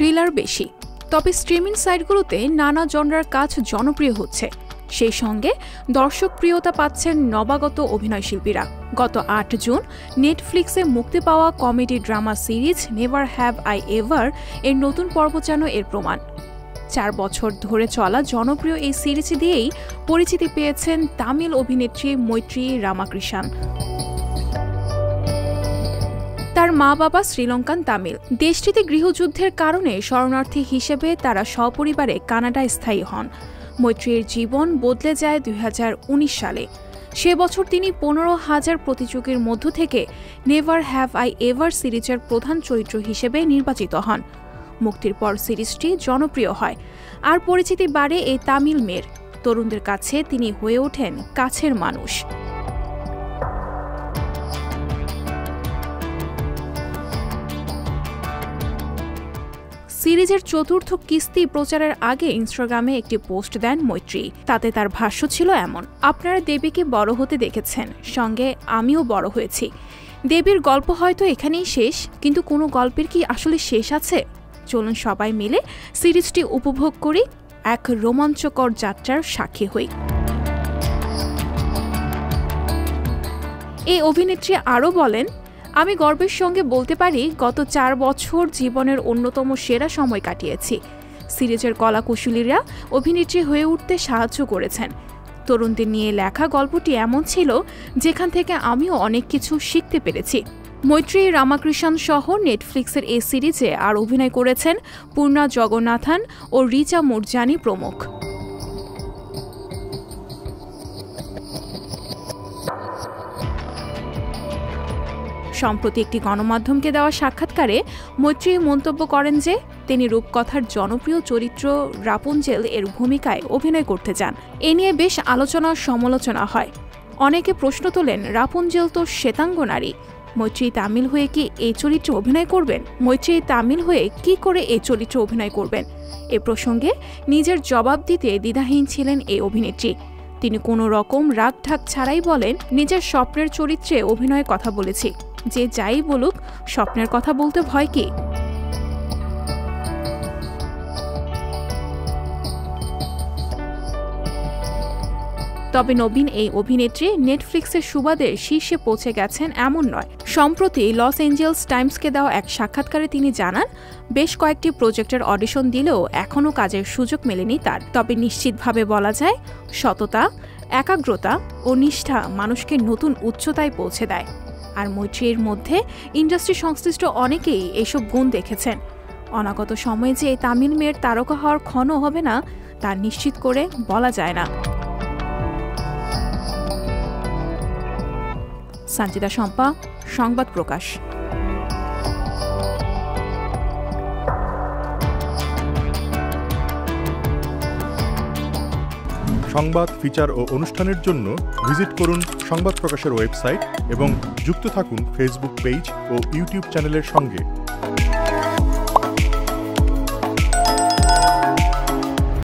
Thriller বেশি, তবে streaming সাইটগুলোতে নানা জনরার কাজ জনপ্রিয় হচ্ছে। সেই সঙ্গে দর্শকপ্রিয়তা পাচ্ছেন নবাগত অভিনয়শিল্পীরা। গত ৮ জুন নেটফ্লিক্সে মুক্তি পাওয়া comedy drama series never have I ever এর নতুন পর্ব যেন এর প্রমাণ। ৪ বছর ধরে চলা জনপ্রিয় এই সিরিজ দিয়েই পরিচিতি পেয়েছেন তামিল অভিনেত্রী মৈত্রী রামাকৃষ্ণন। তার মা বাবা শ্রীলঙ্কান তামিল। দেশটিতে গৃহযুদ্ধের কারণে শরণার্থী হিসেবে তারা সপরিবারে কানাডায় স্থায়ী হন। মৈত্রীর জীবন বদলে যায় ২০১৯ সালে। সে বছর তিনি ১৫,০০০ প্রতিযোগীর মধ্য থেকে নেভার হ্যাভ আই এভার সিরিজের প্রধান চরিত্র হিসেবে নির্বাচিত হন। মুক্তির পর সিরিজটি জনপ্রিয় হয়, আর পরিচিতি বাড়ে এই তামিল মেয়ের। তরুণদের কাছে তিনি হয়ে ওঠেন কাছের মানুষ। সিরিজের চতুর্থ কিস্তি প্রচারের আগে ইনস্টাগ্রামে একটি পোস্ট দেন মৈত্রী। তাতে তার ভাষ্য ছিল এমন: আপনারা দেবীকে বড় হতে দেখেছেন, সঙ্গে আমিও বড় হয়েছি। দেবীর গল্প হয়তো এখানেই শেষ, কিন্তু কোনো গল্পের কি আসলে শেষ আছে? চলুন সবাই মিলে সিরিজটি উপভোগ করি, এক রোমাঞ্চকর যাত্রার সাক্ষী হই। এই অভিনেত্রী আরও বলেন, আমি গর্বের সঙ্গে বলতে পারি গত ৪ বছর জীবনের অন্যতম সেরা সময় কাটিয়েছি। সিরিজের কলাকুশলীরা অভিনেত্রী হয়ে উঠতে সাহায্য করেছেন। তরুণদের নিয়ে লেখা গল্পটি এমন ছিল যেখান থেকে আমিও অনেক কিছু শিখতে পেরেছি। মৈত্রী রামাকৃষ্ণন সহ নেটফ্লিক্সের এই সিরিজে আর অভিনয় করেছেন পূর্ণা জগন্নাথন ও রিচা মুরজানি প্রমুখ। সম্প্রতি একটি গণমাধ্যমকে দেওয়া সাক্ষাৎকারে মৈত্রী মন্তব্য করেন যে তিনি রূপকথার জনপ্রিয় চরিত্র রাপুনজেল এর ভূমিকায় অভিনয় করতে চান। এ নিয়ে বেশ আলোচনা সমালোচনা হয়। অনেকে প্রশ্ন তোলেন, রাপুনজেল তো শ্বেতাঙ্গ নারী, মৈত্রী তামিল হয়ে কি এই চরিত্রে অভিনয় করবেন? মৈত্রী তামিল হয়ে কি করে এই চরিত্রে অভিনয় করবেন? এ প্রসঙ্গে নিজের জবাব দিতে দ্বিধাহীন ছিলেন এই অভিনেত্রী। তিনি কোনো রকম রাগ ঢাক ছাড়াই বলেন, নিজের স্বপ্নের চরিত্রে অভিনয়ের কথা বলেছি, যে যাই বলুক স্বপ্নের কথা বলতে ভয় কি? তবে নবীন এই অভিনেত্রী নেটফ্লিক্সের সুবাদে শীর্ষে পৌঁছে গেছেন এমন নয়। সম্প্রতি লস এঞ্জেলস টাইমসকে দেওয়া এক সাক্ষাৎকারে তিনি জানান, বেশ কয়েকটি প্রজেক্টের অডিশন দিলেও এখনও কাজের সুযোগ মেলেনি তার। তবে নিশ্চিতভাবে বলা যায়, সততা, একাগ্রতা ও নিষ্ঠা মানুষকে নতুন উচ্চতায় পৌঁছে দেয়। আর মৈত্রীর মধ্যে ইন্ডাস্ট্রি সংশ্লিষ্ট অনেকেই এসব গুণ দেখেছেন। অনাগত সময়ে যে এই তামিল মেয়ের তারকা হওয়ার ক্ষণ হবে না, তা নিশ্চিত করে বলা যায় না। সঞ্চিতা শম্পা, সংবাদ প্রকাশ। সংবাদ, ফিচার ও অনুষ্ঠানের জন্য ভিজিট করুন সংবাদ প্রকাশের ওয়েবসাইট এবং যুক্ত থাকুন ফেসবুক পেজ ও ইউটিউব চ্যানেলের সঙ্গে।